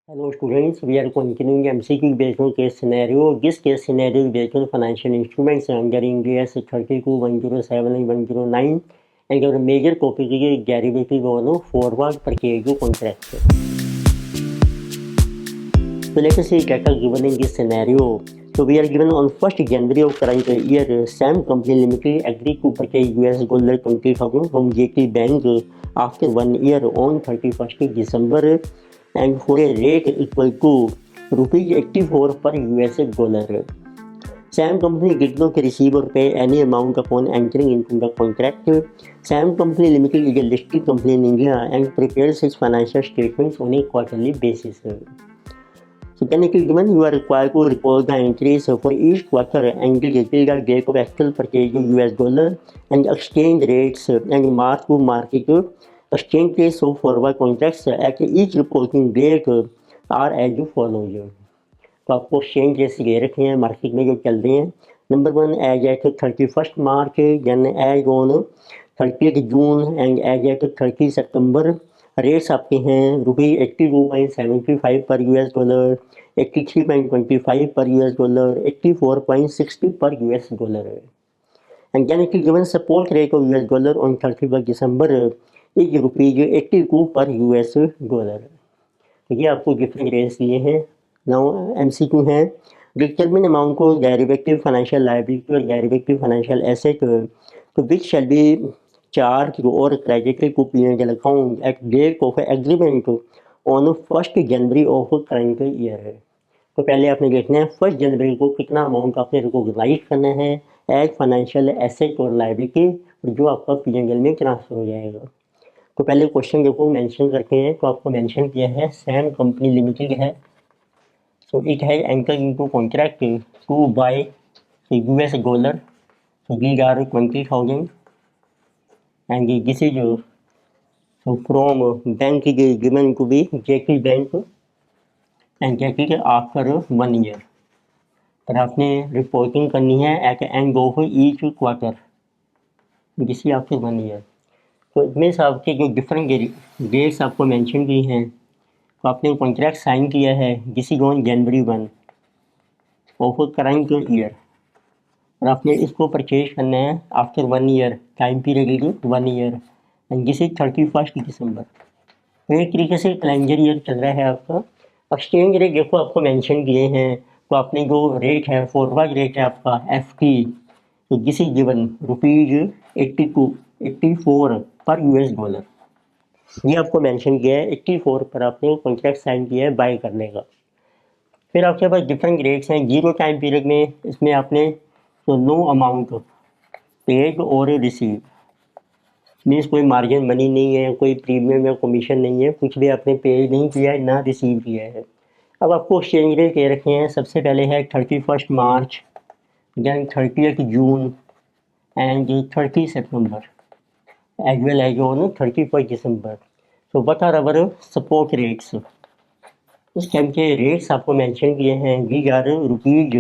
Hello students, we are continuing MCQ based on case scenario. This case scenario is based on financial instruments under India's 32, 107 and 109 and our major topic is derivative on forward purchase contract. So let us see data given in this scenario. So we are given on 1st January of current year, SAM Company Limited agreed to purchase US dollar 20,000 from JT Bank after 1 year on 31st December and for a rate equal to rupees 84 per US dollar. SAM Company did not receive or pay any amount upon entering into the contract. SAM Company Limited is a listed company in India and prepares its financial statements on a quarterly basis. So can it is given you are required to report the entries for each quarter and the date of actual purchase of US dollar and exchange rates and mark to market exchange rates of forward contracts at each reporting date are as follows. तो आपको exchange rates दे रखे हैं market में जो चल रहे हैं. Number 1 as at 31st March, then as on 30th June and as at 30 September. Rates आपके हैं ₹82.75 पर US डॉलर, 83.25 पर US डॉलर, 84.60 पर US dollar. And then it is given support rate of US dollar on 31st December is ₹82 पर US dollar. तो ये आपको different rates दिए हैं. नाउ MCQ है डिटरमिन अमाउंट को डेरिवेटिव फाइनेंशियल लायबिलिटी और डेरिवेटिव फाइनेंशियल एसेट तो विच शैल बी चार्ज और credited to P&L account at date of agreement on 1st January of current year. तो पहले आपने देखना है 1st January को कितना अमाउंट आपने रिकॉग्नाइज करना है एज फाइनेंशियल एसेट और लायबिलिटी और जो आपका P&L में ट्रांसफर हो जाएगा. तो पहले क्वेश्चन देखो मेंशन करते हैं. तो आपको मेंशन किया है सैम कंपनी लिमिटेड है. So it has entered into contract to buy US dollar. So these are 20,000 and this is so from bank is given to be JT Bank and JT after 1 year. पर आपने reporting करनी है at end of each quarter. This is after 1 year. तो इसमें आपके जो different dates आपको mention की हैं. तो आपने कॉन्ट्रैक्ट साइन किया है this is on January 1 of current year और आपने इसको परचेज करना है after 1 year. Time period is 1 year and this is 31st December. तो एक तरीके से कैलेंडर ईयर चल रहा है आपका. एक्सचेंज रेट देखो आपको मेंशन किए हैं. तो आपने जो रेट है फॉरवर्ड रेट है आपका FT. तो दिस इज गिवन ₹84 पर US डॉलर. ये आपको मेंशन किया है 84 पर आपने कॉन्ट्रैक्ट साइन किया है बाय करने का. फिर आपके पास डिफरेंट रेट्स हैं. जीरो टाइम पीरियड में इसमें आपने तो नो अमाउंट पेड और रिसीव मीन्स कोई मार्जिन मनी नहीं है, कोई प्रीमियम या कमीशन नहीं है, कुछ भी आपने पे नहीं किया है ना रिसीव किया है. अब आपको एक्सचेंज रेट दे रखे हैं. सबसे पहले है 31st March, then 30th June and 30 September as well as on 31st December. So what are our support rates? इस टाइम के रेट्स आपको मेंशन किए हैं. वी आर रुपीज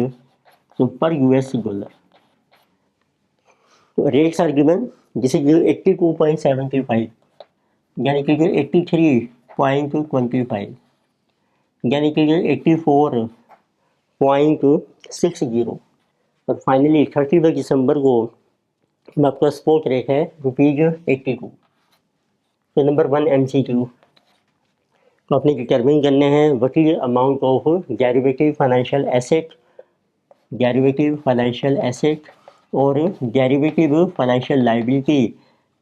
तो पर US डॉलर. तो rates are given this is 82.75 यानी कि 83.25 यानी कि 84.60 और फाइनली 31st December को आपका स्पॉट रेट है ₹82. तो नंबर 1 MCQ. तो आपने डिटरमिन करने हैं what is amount of derivative financial asset और डेरिवेटिव फाइनेंशियल लायबिलिटी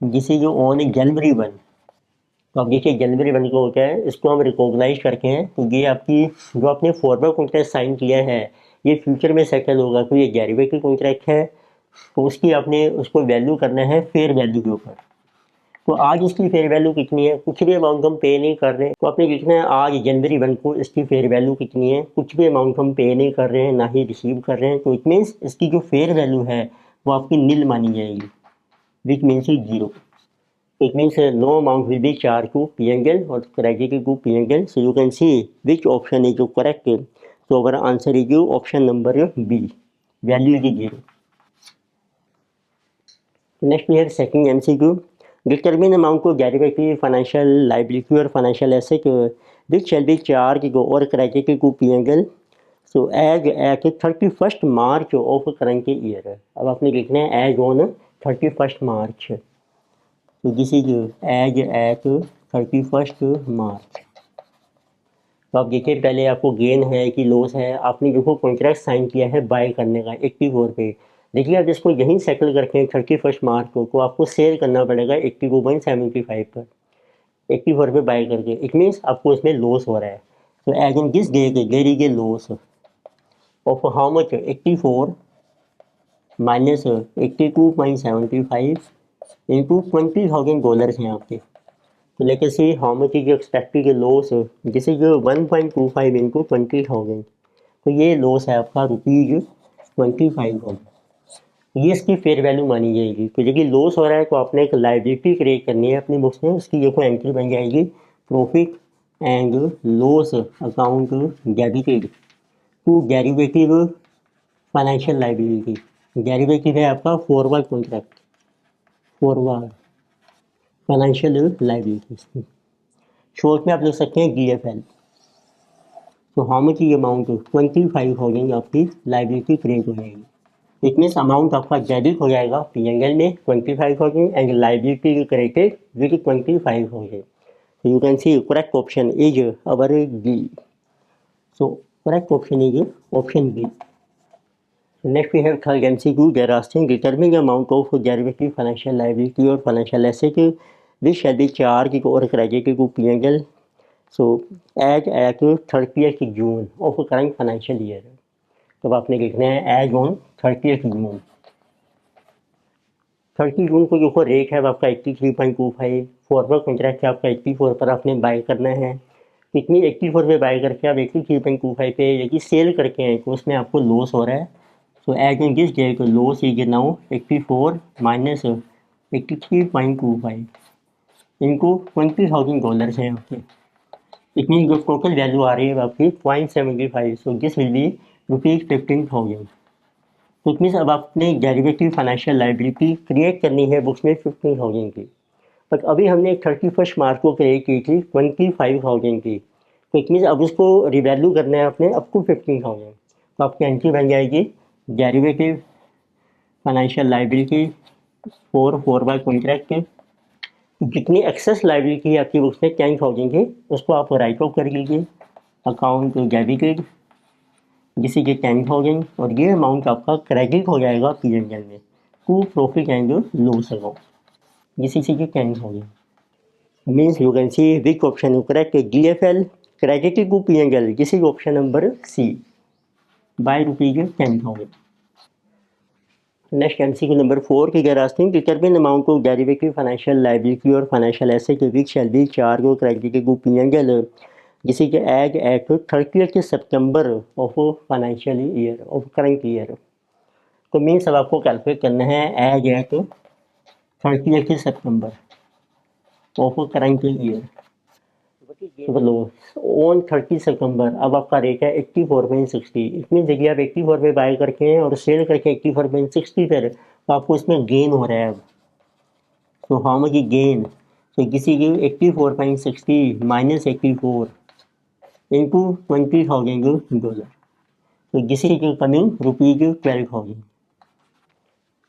जिसे जो ऑन January 1. तो आप देखिए January 1 को होता है, इसको हम रिकॉग्नाइज करके हैं. तो ये आपकी जो आपने फॉरवर्ड कॉन्ट्रैक्ट साइन किया है ये फ्यूचर में सेटल होगा. तो ये डेरिवेटिव कॉन्ट्रैक्ट है तो उसकी आपने उसको वैल्यू करना है फेयर वैल्यू के ऊपर. तो आज इसकी फेयर वैल्यू कितनी है, कुछ भी अमाउंट हम पे नहीं कर रहे हैं. तो आपने लिखना है आज January 1 को इसकी फेयर वैल्यू कितनी है. कुछ भी अमाउंट हम पे नहीं कर रहे हैं ना ही रिसीव कर रहे हैं. तो इट मीन्स इसकी जो फेयर वैल्यू है वो आपकी नील मानी जाएगी which means 0. It means no amount will be charged to P&L or credited to P&L. So you can see which option is correct. So our answer is option number B. Value is 0. Next we have second MCQ. Determine amount of derivative, financial liability or financial asset which shall be charged or credited to P&L so as at 31st March of current year। अब आपने लिखना है as on 31st March. तो this is as at 31st March. तो आप देखिए पहले आपको गेन है कि लॉस है, आपने देखो कॉन्ट्रैक्ट साइन किया है बाय करने का 84 पे। देखिए आप जिसको यहीं सेटल करते हैं 31st मार्च को, तो आपको सेल करना पड़ेगा 82.75 पर, 84 पे बाय करके। इट मीन्स आपको इसमें लॉस हो रहा है। तो as in this there is a loss of how much 84 minus 82.75 into $20,000 हैं आपके। तो लेकर से how much is expected loss, जैसे कि 1.25 इंटू 20,000, तो ये लॉस है आपका ₹25,000। ये इसकी फेयर वैल्यू मानी जाएगी। तो देखिए लॉस हो रहा है तो आपने एक लाइबिलिटी क्रिएट करनी है अपनी बुक्स में, उसकी देखो एंट्री बन जाएगी profit and loss account debited to derivative financial liability. Derivative है आपका forward contract, forward financial liability, short में आप लिख सकते हैं DFL। तो हाउ मच ये अमाउंट 25,000 आपकी लाइबिलिटी क्रिएट हो जाएगी। इट मीन्स अमाउंट आपका डेबिट हो जाएगा P&L में 25,000 and liability created with 25,000। So you can see correct option is our D. So correct option is option B. Next we have third MCQ. They are asking determine the amount of derivative financial liability or financial asset which shall be charged or credited to P&L. So as at 30th June of current financial year. तो आपने लिखना है as on 30th जून। 30 जून को जो rate है आपका 83.25, forward contract है आपका 84 पर आपने बाय करना है। कितनी 84 पे बाय करके आप 83.25 पे यदि सेल करके हैं तो उसमें आपको लॉस हो रहा है। So as on this date loss is now 84 minus 83.25 इनको $20,000 हैं आपके। इट मीन जो टोटल वैल्यू आ रही है आपकी 0.75, सो दिस विल बी ₹15,000। तो इट मीन्स अब आपने डेरिवेटिव फाइनेंशियल लाइबिलिटी क्रिएट करनी है बुक्स में 15,000 की, बट अभी हमने 31st मार्च को क्रिएट की थी 25,000 की। तो इट मीन्स अब उसको रिवैल्यू करना है आपने अप टू 15,000। तो आपकी एंट्री बन जाएगी derivative financial liability forward contract. जितनी एक्सेस लाइबिलिटी है आपकी बुक्स में 10,000 की, उसको आप राइट ऑफ कर लीजिए अकाउंट डेबिटेड जिसे कि 10,000, और ये अमाउंट आपका क्रेडिट हो जाएगा P&L में to profit and loss account जिसे कि 10,000। Means you can see which option you correct DFL credited to P&L, this is option number C by ₹10,000। Next MCQ number 4 की अगर asking determine amount of derivative financial liability or financial asset which shall be charged or credited to P&L जिसे कि as at 30th September of financial year of current year. तो means अब आपको calculate करना है as at 30th September of current year. बोलो on 30 September अब आपका रेट है 84.60। इसमें देखिए आप 84 पे बाय करके हैं और सेल करके 84.60 पर, तो आपको इसमें गेन हो रहा है अब। तो हाउ मच गेन, तो किसी की 84.60 माइनस 84 इंटू $20,000, तो दिस इज कमिंग ₹12,000।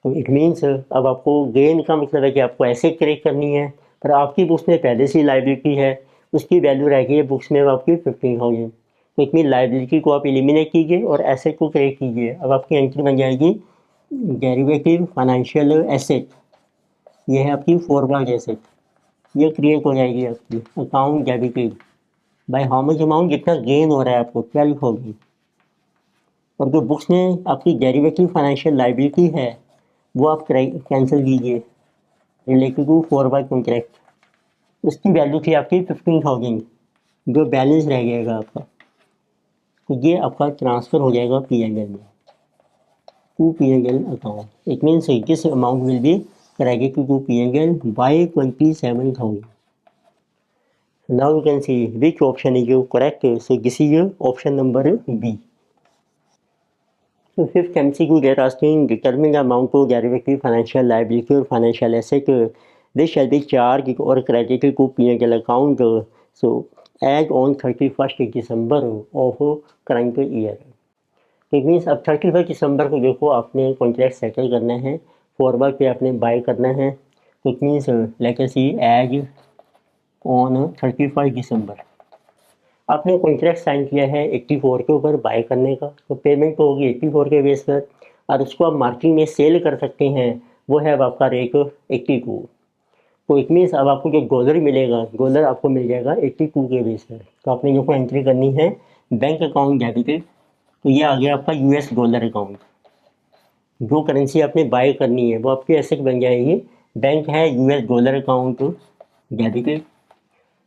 तो इट मीन्स अब आपको गेन का मतलब है कि आपको एसेट क्रिएट करनी है, पर आपकी बुक्स में पहले से लाइबिलिटी है, उसकी वैल्यू रह गई है बुक्स में आपकी 15,000। तो इतनी लाइबिलिटी को आप एलिमिनेट कीजिए और एसेट को क्रिएट कीजिए। अब आपकी एंट्री बन जाएगी डेरिवेटिव फाइनेंशियल एसेट, ये है आपकी फॉरवर्ड एसेट, ये क्रिएट हो जाएगी आपकी account debited by how much amount, जितना गेन हो रहा है आपको 12,000। और जो बुक्स में आपकी डेरिवेटिव फाइनेंशियल लाइबिलिटी है वो आप कैंसिल कीजिए रिलेटेड टू फॉरवर्ड कॉन्ट्रैक्ट, उसकी वैल्यू थी आपकी 15,000, जो बैलेंस रह जाएगा आपका, तो ये आपका ट्रांसफ़र हो जाएगा P&L में to P&L account. It means this amount will be credited to P&L by 27,000। Now you can see which option is correct. So this is option number B. So fifth MCQ they are asking determine the amount of derivative financial liability or financial asset which shall be charged or credited to P&L account. So as on 31 December of current year. It means अब 31 दिसंबर को देखो आपने contract settle करना है, forward पे आपने buy करना है। It means let us see as on 31 December आपने कॉन्ट्रैक्ट साइन किया है 84 के ऊपर बाय करने का, तो पेमेंट तो होगी 84 के बेस पर, और उसको आप मार्केट में सेल कर सकते हैं, वो है अब आपका रेट 82। तो इट मीन्स अब आपको जो डॉलर मिलेगा, डॉलर आपको मिल जाएगा 82 के बेस पर। तो आपने जो एंट्री करनी है बैंक अकाउंट डेबिटेड, तो ये आ गया आपका यूएस डॉलर अकाउंट। जो करेंसी आपने बाय करनी है वो आपकी एसेट बन जाएगी, बैंक है यूएस डॉलर अकाउंट डेबिटेड।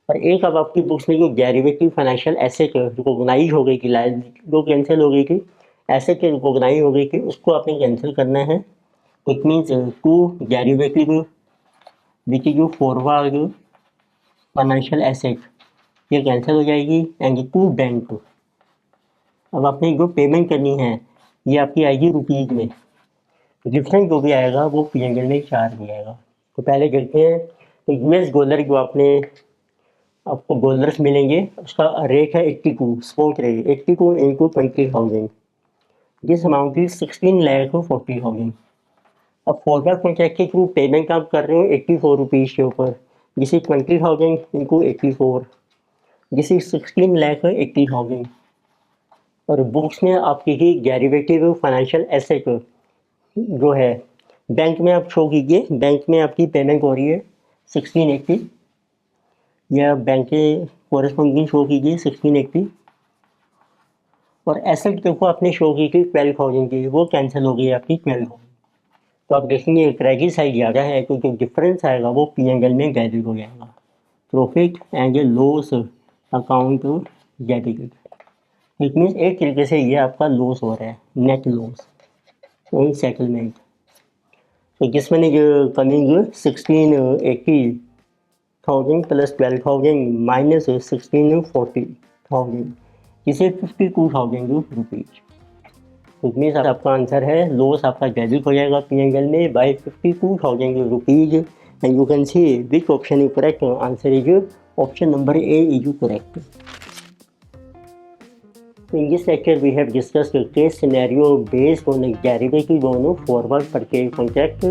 और एक अब आपकी बुक्स में जो डेरिवेटिव फाइनेंशियल एसेट रिकॉग्नाइज हो गई कि लायबिलिटी जो कैंसिल हो गई थी, एसेट रिकॉग्नाइज हो गई थी, उसको आपने कैंसिल करना है। It means to derivative which is forward financial asset ये कैंसिल हो जाएगी, एंड टू बैंक अब आपने जो पेमेंट करनी है ये आपकी आएगी रुपीज़ में। डिफरेंट जो भी आएगा वो पीएनएल में चार्ज हो जाएगा। तो पहले देखते हैं, तो यूएस डॉलर जो आपको डॉलर्स मिलेंगे उसका रेट है 82, स्पॉट रेट 82 इंटू 20,000, जिस अमाउंट की 16,40,000। अब फॉरवर्ड कॉन्ट्रैक्ट के थ्रू पेमेंट आप कर रहे हो 84 रुपीज़ के ऊपर, जिसे 20,000 इंटू 84, जिसे 16,80,000। और बुक्स में आपकी ही डेरिवेटिव फाइनेंशियल एसेट जो है बैंक में आप शो कीजिए, बैंक में आपकी पेमेंट हो रही है 1680, या बैंक के कोरेस्पॉन्डिंग शो कीजिए 1680। और एसेट देखो आपने शो की थी 12,000 की, वो कैंसिल हो गई आपकी 12,000। तो आप देखेंगे क्रेडिट साइड ज़्यादा है, क्योंकि डिफरेंस आएगा वो पीएनएल में डेबिट हो जाएगा। Profit and loss account debited. It means एक तरीके से ये आपका लॉस हो रहा है, नेट लॉस ऑन सेटलमेंट। तो जिसमें जो कमिंग 1680,000 प्लस 12,000 माइनस 1640,000, इसे 52,000 रुपीज़। तो इट मीन्स आपका आंसर है लॉस आपका डेबिट हो जाएगा पीएनएल में by 52,000 rupees. And you can see which option is correct, answer is option number a is correct. In this lecture, we have discussed a case scenario based on a derivative on a forward purchase contract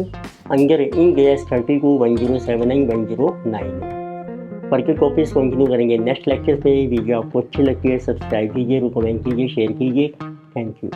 under Ind AS 3210791009। Further topics continue करेंगे next lecture पे। Video आपको अच्छी लगती है subscribe कीजिए, comment कीजिए, share कीजिए। Thank you.